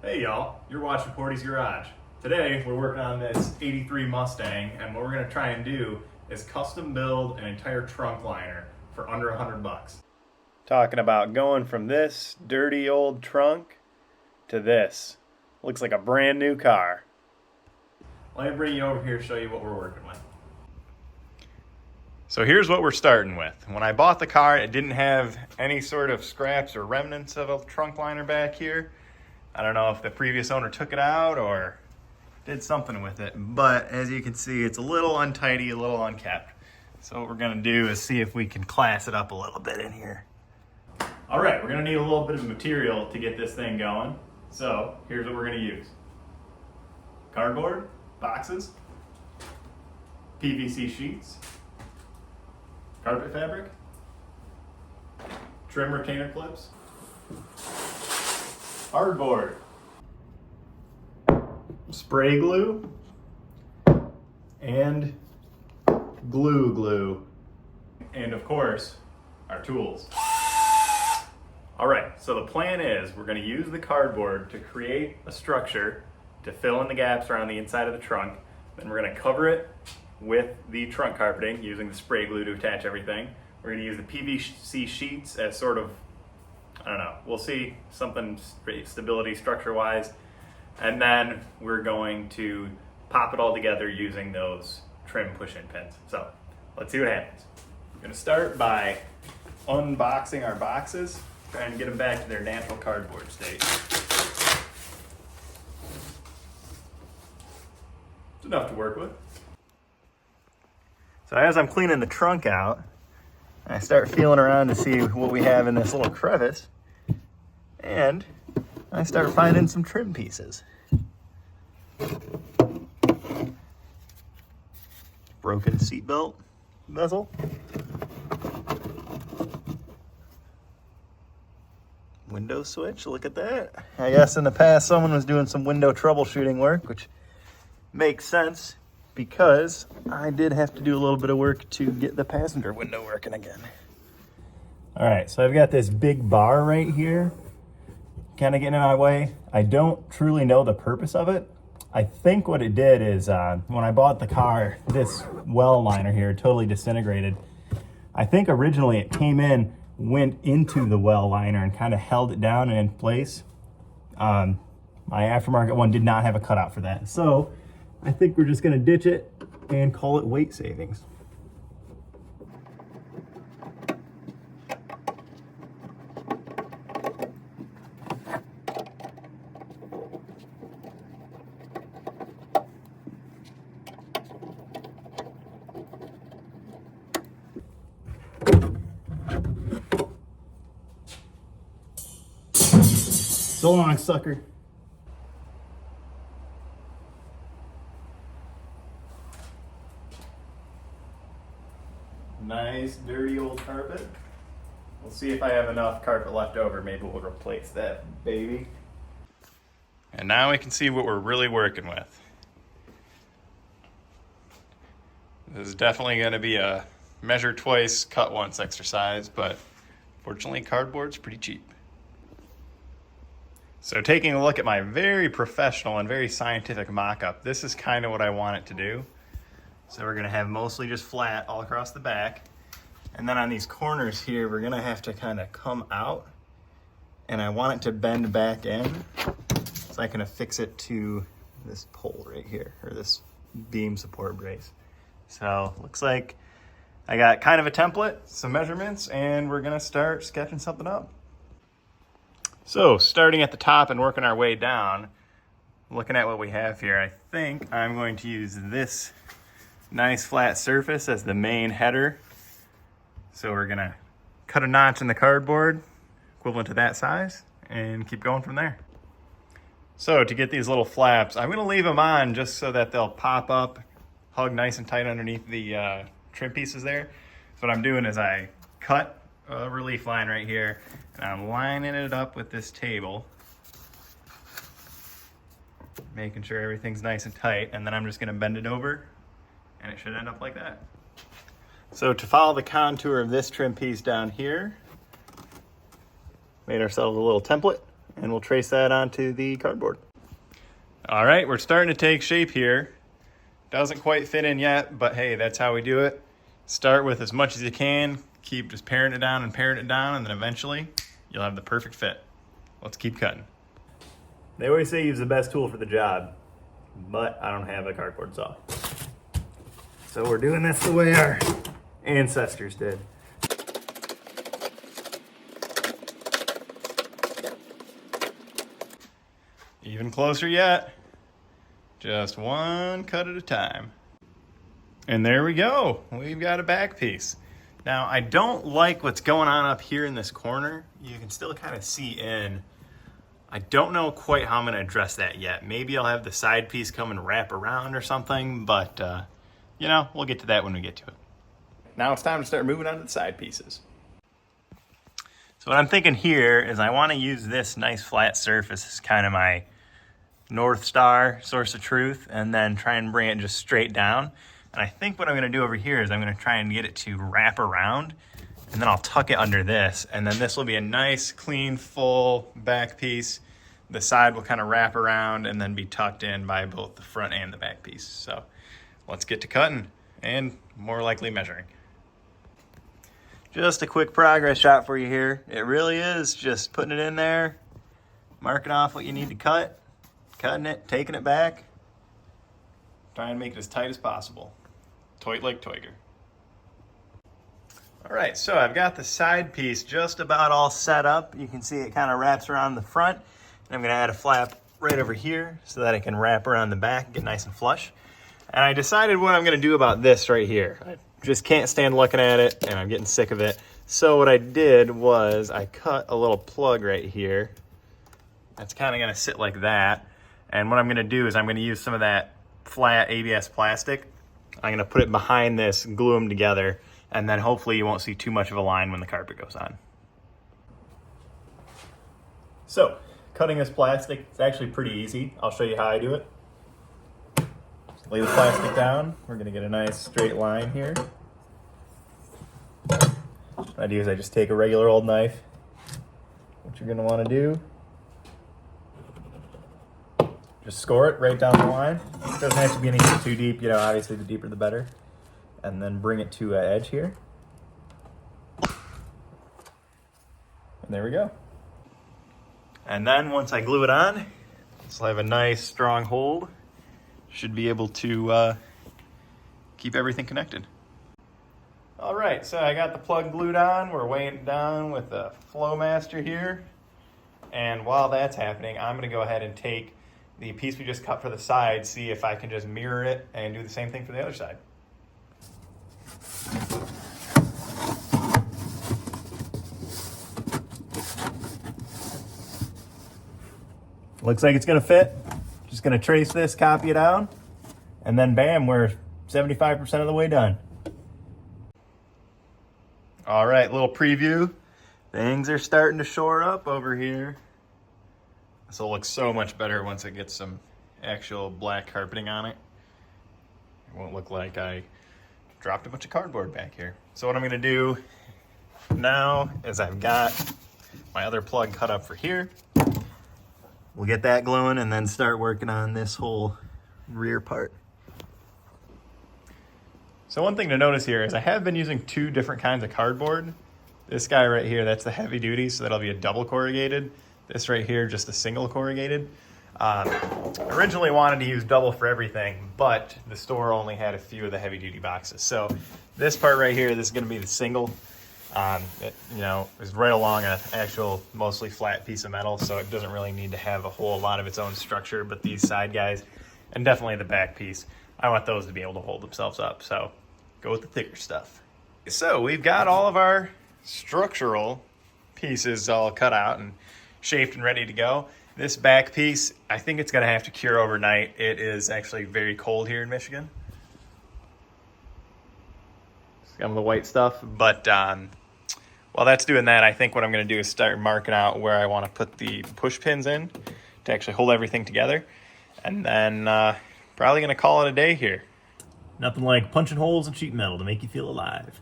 Hey y'all, you're watching Portie's Garage. Today we're working on this 83 Mustang, and what we're going to try and do is custom build an entire trunk liner for under $100. Talking about going from this dirty old trunk to this. Looks like a brand new car. Let me bring you over here to show you what we're working with. So here's what we're starting with. When I bought the car, it didn't have any sort of scraps or remnants of a trunk liner back here. I don't know if the previous owner took it out or did something with it, but as you can see, it's a little untidy, a little unkept. So what we're gonna do is see if we can class it up a little bit in here. All right, we're gonna need a little bit of material to get this thing going. So here's what we're gonna use. Cardboard, boxes, PVC sheets, carpet fabric, trim retainer clips, hardboard, spray glue, and glue, and of course, our tools. All right, so the plan is we're gonna use the cardboard to create a structure to fill in the gaps around the inside of the trunk. Then we're gonna cover it with the trunk carpeting using the spray glue to attach everything. We're gonna use the PVC sheets as sort of, I don't know, we'll see, something stability structure-wise. And then we're going to pop it all together using those trim push-in pins. So let's see what happens. I'm gonna start by unboxing our boxes, trying to get them back to their natural cardboard state. It's enough to work with. So as I'm cleaning the trunk out, I start feeling around to see what we have in this little crevice, and I start finding some trim pieces. Broken seatbelt bezel. Window switch, look at that. I guess in the past someone was doing some window troubleshooting work, which makes sense because I did have to do a little bit of work to get the passenger window working again. All right, so I've got this big bar right here, kind of getting in my way. I don't truly know the purpose of it. I think what it did is when I bought the car, this well liner here totally disintegrated. I think originally it came in, went into the well liner and kind of held it down and in place. My aftermarket one did not have a cutout for that. So I think we're just gonna ditch it and call it weight savings. So long, sucker. Nice dirty old carpet. We'll see if I have enough carpet left over. Maybe we'll replace that baby. And now we can see what we're really working with. This is definitely going to be a measure twice, cut once exercise, but fortunately cardboard's pretty cheap. So taking a look at my very professional and very scientific mock-up, this is kind of what I want it to do. So we're gonna have mostly just flat all across the back. And then on these corners here, we're gonna have to kind of come out, and I want it to bend back in so I can affix it to this pole right here, or this beam support brace. So looks like I got kind of a template, some measurements, and we're gonna start sketching something up. So starting at the top and working our way down, looking at what we have here, I think I'm going to use this nice flat surface as the main header. So we're gonna cut a notch in the cardboard, equivalent to that size, and keep going from there. So to get these little flaps, I'm gonna leave them on just so that they'll pop up, hug nice and tight underneath the trim pieces there. So what I'm doing is I cut a relief line right here, and I'm lining it up with this table, making sure everything's nice and tight, and then I'm just gonna bend it over, and it should end up like that. So to follow the contour of this trim piece down here, made ourselves a little template and we'll trace that onto the cardboard. All right, we're starting to take shape here. Doesn't quite fit in yet, but hey, that's how we do it. Start with as much as you can, keep just paring it down, and then eventually you'll have the perfect fit. Let's keep cutting. They always say use the best tool for the job, but I don't have a cardboard saw. So we're doing this the way our ancestors did. Even closer yet. Just one cut at a time. And there we go. We've got a back piece. Now, I don't like what's going on up here in this corner. You can still kind of see in. I don't know quite how I'm gonna address that yet. Maybe I'll have the side piece come and wrap around or something, but you know, we'll get to that when we get to it. Now it's time to start moving on to the side pieces. So what I'm thinking here is I wanna use this nice flat surface as kind of my North Star source of truth, and then try and bring it just straight down. And I think what I'm gonna do over here is I'm gonna try and get it to wrap around, and then I'll tuck it under this, and then this will be a nice, clean, full back piece. The side will kind of wrap around and then be tucked in by both the front and the back piece. So let's get to cutting and more likely measuring. Just a quick progress shot for you here. It really is just putting it in there, marking off what you need to cut, cutting it, taking it back, trying to make it as tight as possible. Toit like Toiger. All right, so I've got the side piece just about all set up. You can see it kind of wraps around the front. And I'm gonna add a flap right over here so that it can wrap around the back and get nice and flush. And I decided what I'm gonna do about this right here. I just can't stand looking at it and I'm getting sick of it. So what I did was I cut a little plug right here. That's kind of gonna sit like that. And what I'm gonna do is I'm gonna use some of that flat ABS plastic. I'm gonna put it behind this, glue them together, and then hopefully you won't see too much of a line when the carpet goes on. So, cutting this plastic is actually pretty easy. I'll show you how I do it. Just lay the plastic down. We're gonna get a nice straight line here. What I do is I just take a regular old knife. What you're gonna wanna do, just score it right down the line. It doesn't have to be anything too deep, you know, obviously the deeper the better. And then bring it to an edge here. And there we go. And then once I glue it on, this will have a nice strong hold. Should be able to keep everything connected. All right, so I got the plug glued on. We're weighing it down with a Flowmaster here. And while that's happening, I'm gonna go ahead and take the piece we just cut for the side, see if I can just mirror it and do the same thing for the other side. Looks like it's gonna fit. Just gonna trace this, copy it down, and then bam, we're 75% of the way done. All right, little preview. Things are starting to shore up over here. This will look so much better once it gets some actual black carpeting on it. It won't look like I dropped a bunch of cardboard back here. So what I'm gonna do now is I've got my other plug cut up for here. We'll get that gluing and then start working on this whole rear part. So one thing to notice here is I have been using two different kinds of cardboard. This guy right here, that's the heavy duty, so that'll be a double corrugated. This right here, just a single corrugated. Originally wanted to use double for everything, but the store only had a few of the heavy duty boxes. So this part right here, this is gonna be the single. It, you know, is right along an actual mostly flat piece of metal, so it doesn't really need to have a whole lot of its own structure. But these side guys, and definitely the back piece, I want those to be able to hold themselves up. So go with the thicker stuff. So we've got all of our structural pieces all cut out and shaped and ready to go. This back piece, I think it's gonna have to cure overnight. It is actually very cold here in Michigan. Some of the white stuff, but while that's doing that, I think what I'm gonna do is start marking out where I wanna put the push pins in to actually hold everything together. And then probably gonna call it a day here. Nothing like punching holes in sheet metal to make you feel alive.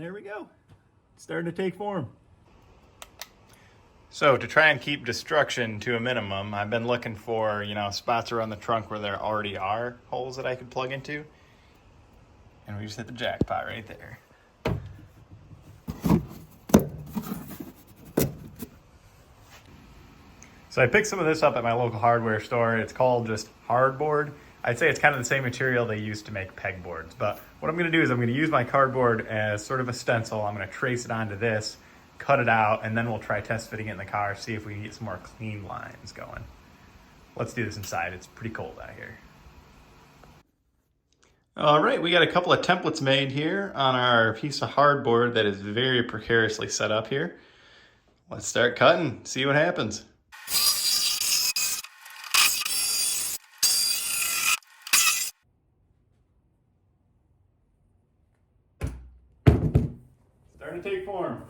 there we go. It's starting to take form. So to try and keep destruction to a minimum, I've been looking for, spots around the trunk where there already are holes that I could plug into. And we just hit the jackpot right there. So I picked some of this up at my local hardware store. It's called just hardboard. I'd say it's kind of the same material they use to make pegboards. But what I'm going to do is I'm going to use my cardboard as sort of a stencil. I'm going to trace it onto this, cut it out, and then we'll try test fitting it in the car, see if we can get some more clean lines going. Let's do this inside. It's pretty cold out here. All right, we got a couple of templates made here on our piece of hardboard that is very precariously set up here. Let's start cutting, see what happens. Starting to take form.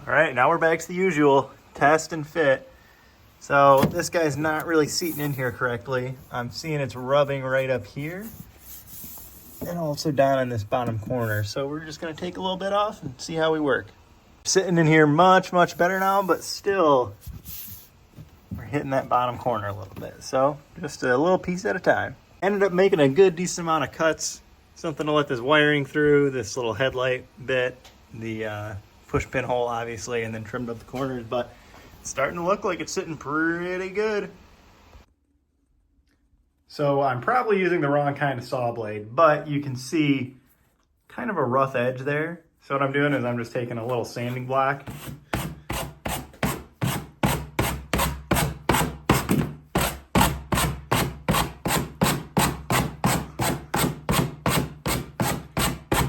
All right, now we're back to the usual, test and fit. So this guy's not really seating in here correctly. I'm seeing it's rubbing right up here and also down in this bottom corner. So we're just gonna take a little bit off and see how we work. Sitting in here much better now, but still we're hitting that bottom corner a little bit. So just a little piece at a time. Ended up making a good decent amount of cuts. Something to let this wiring through, this little headlight bit, the push pin hole obviously, and then trimmed up the corners, but it's starting to look like it's sitting pretty good. So I'm probably using the wrong kind of saw blade, but you can see kind of a rough edge there. So what I'm doing is I'm just taking a little sanding block.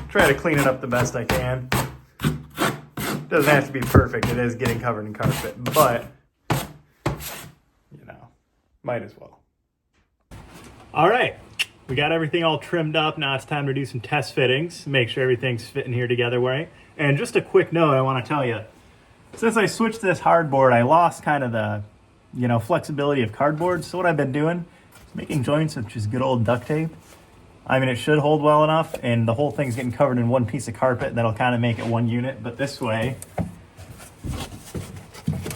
Try to clean it up the best I can. Doesn't have to be perfect. It is getting covered in carpet, but might as well. All right, we got everything all trimmed up. Now it's time to do some test fittings, make sure everything's fitting here together right. And just a quick note I want to tell you, since I switched to this hardboard, I lost kind of the, flexibility of cardboard. So what I've been doing is making joints with just good old duct tape. I mean, it should hold well enough, and the whole thing's getting covered in one piece of carpet. That'll kind of make it one unit, but this way,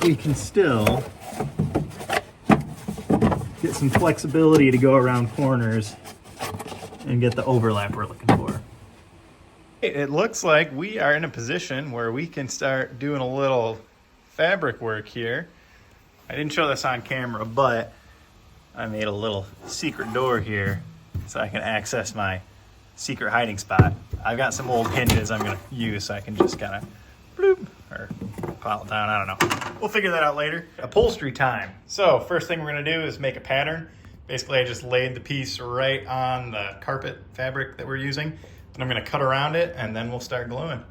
we can still get some flexibility to go around corners and get the overlap we're looking for. It looks like we are in a position where we can start doing a little fabric work here. I didn't show this on camera, but I made a little secret door here so I can access my secret hiding spot. I've got some old hinges I'm gonna use so I can just kind of bloop or pile it down, I don't know. We'll figure that out later. Upholstery time. So first thing we're gonna do is make a pattern. Basically I just laid the piece right on the carpet fabric that we're using, and I'm gonna cut around it and then we'll start gluing.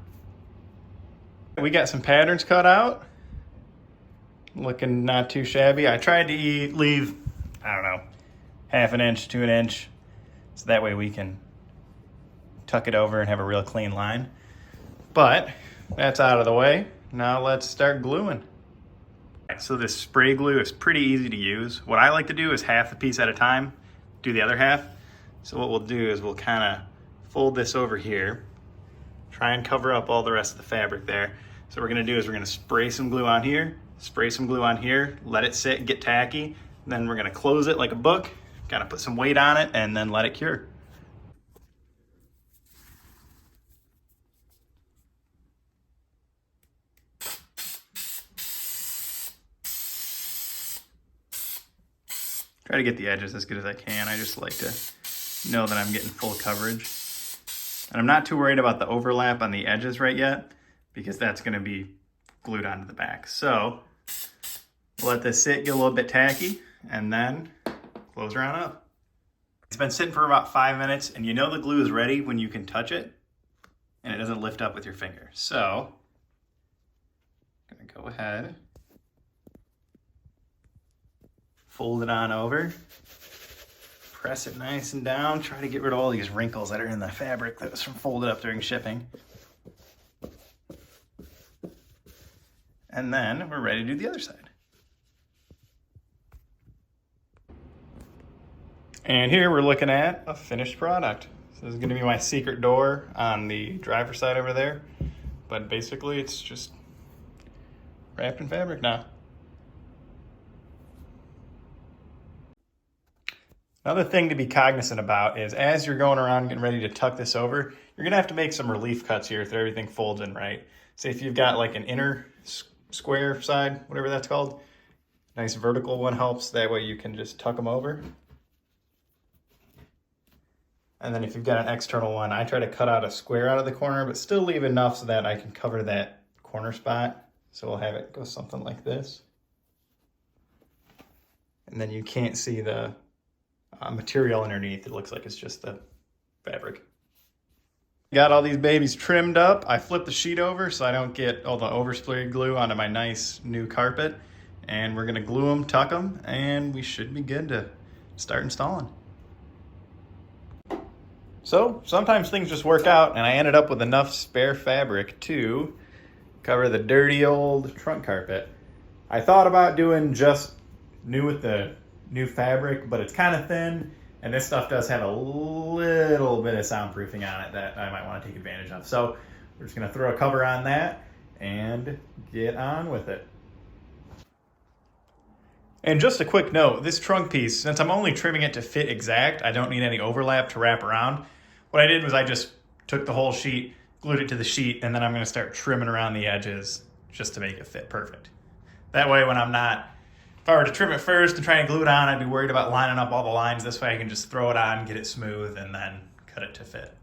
We got some patterns cut out. Looking not too shabby. I tried to leave, I don't know, half an inch to an inch, so that way we can tuck it over and have a real clean line. But that's out of the way. Now let's start gluing. So this spray glue is pretty easy to use. What I like to do is half the piece at a time, do the other half. So what we'll do is we'll kind of fold this over here, try and cover up all the rest of the fabric there. So what we're gonna do is we're gonna spray some glue on here, spray some glue on here, let it sit, get tacky, then we're gonna close it like a book, kind of put some weight on it, and then let it cure. Try to get the edges as good as I can. I just like to know that I'm getting full coverage. And I'm not too worried about the overlap on the edges right yet, because that's gonna be glued onto the back. So we'll let this sit, get a little bit tacky, and then close her on up. It's been sitting for about 5 minutes, and you know the glue is ready when you can touch it and it doesn't lift up with your finger. So I'm gonna go ahead, fold it on over, press it nice and down, try to get rid of all these wrinkles that are in the fabric that was folded up during shipping. And then we're ready to do the other side. And here we're looking at a finished product. So this is gonna be my secret door on the driver's side over there. But basically it's just wrapped in fabric now. Another thing to be cognizant about is as you're going around getting ready to tuck this over, you're gonna have to make some relief cuts here so everything folds in right. Say if you've got like an inner square side, whatever that's called, nice vertical one helps. That way you can just tuck them over. And then if you've got an external one, I try to cut out a square out of the corner, but still leave enough so that I can cover that corner spot. So we'll have it go something like this. And then you can't see the material underneath. It looks like it's just the fabric. Got all these babies trimmed up. I flipped the sheet over so I don't get all the overspray glue onto my nice new carpet. And we're gonna glue them, tuck them, and we should be good to start installing. So sometimes things just work out, and I ended up with enough spare fabric to cover the dirty old trunk carpet. I thought about doing just new with the new fabric, but it's kind of thin, and this stuff does have a little bit of soundproofing on it that I might want to take advantage of. So we're just gonna throw a cover on that and get on with it. And just a quick note, this trunk piece, since I'm only trimming it to fit exact, I don't need any overlap to wrap around. What I did was I just took the whole sheet, glued it to the sheet, and then I'm gonna start trimming around the edges just to make it fit perfect. That way when I'm not, if I were to trim it first and try and glue it on, I'd be worried about lining up all the lines. This way I can just throw it on, get it smooth, and then cut it to fit.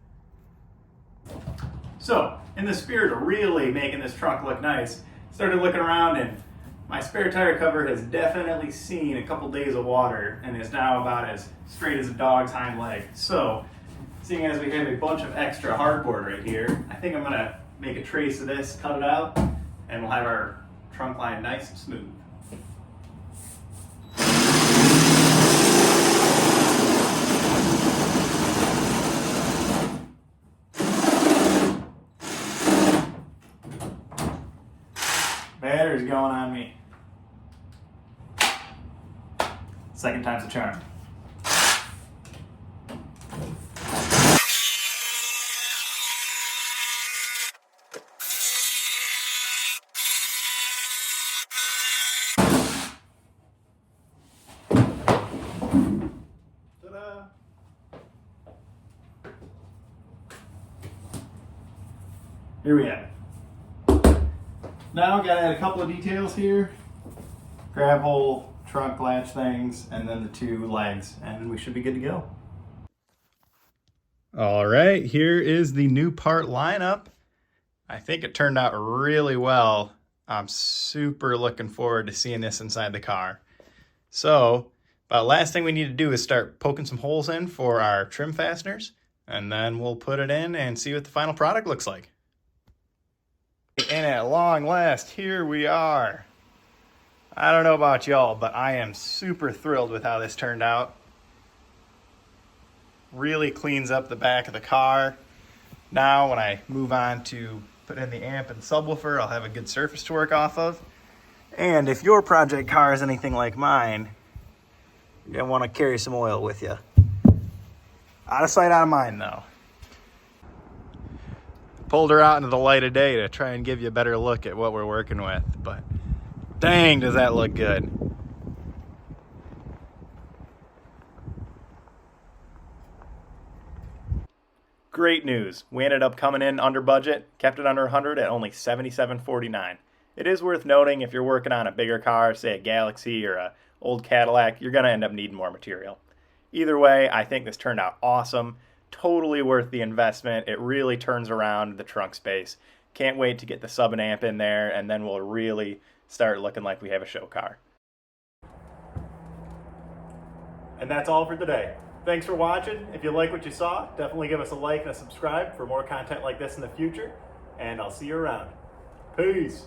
So, in the spirit of really making this trunk look nice, started looking around, and my spare tire cover has definitely seen a couple days of water and is now about as straight as a dog's hind leg. So, seeing as we have a bunch of extra hardboard right here, I think I'm gonna make a trace of this, cut it out, and we'll have our trunk line nice and smooth. Battery's going on me. Second time's a charm. Ta-da! Here we have it. Now gotta add a couple of details here. Grab hole, trunk latch things, and then the two legs, and we should be good to go. All right, here is the new part lineup. I think it turned out really well. I'm super looking forward to seeing this inside the car. So, about last thing we need to do is start poking some holes in for our trim fasteners, and then we'll put it in and see what the final product looks like. And at long last, here we are. I don't know about y'all, but I am super thrilled with how this turned out. Really cleans up the back of the car. Now when I move on to put in the amp and subwoofer, I'll have a good surface to work off of. And if your project car is anything like mine, you're gonna want to carry some oil with you. Out of sight, out of mind though. Pulled her out into the light of day to try and give you a better look at what we're working with, but dang, does that look good. Great news. We ended up coming in under budget, kept it under 100 at only $77.49. It is worth noting if you're working on a bigger car, say a Galaxy or a old Cadillac, you're gonna end up needing more material. Either way, I think this turned out awesome. Totally worth the investment. It really turns around the trunk space. Can't wait to get the sub and amp in there, and then we'll really start looking like we have a show car. And that's all for today. Thanks for watching. If you like what you saw, definitely give us a like and a subscribe for more content like this in the future, and I'll see you around. Peace.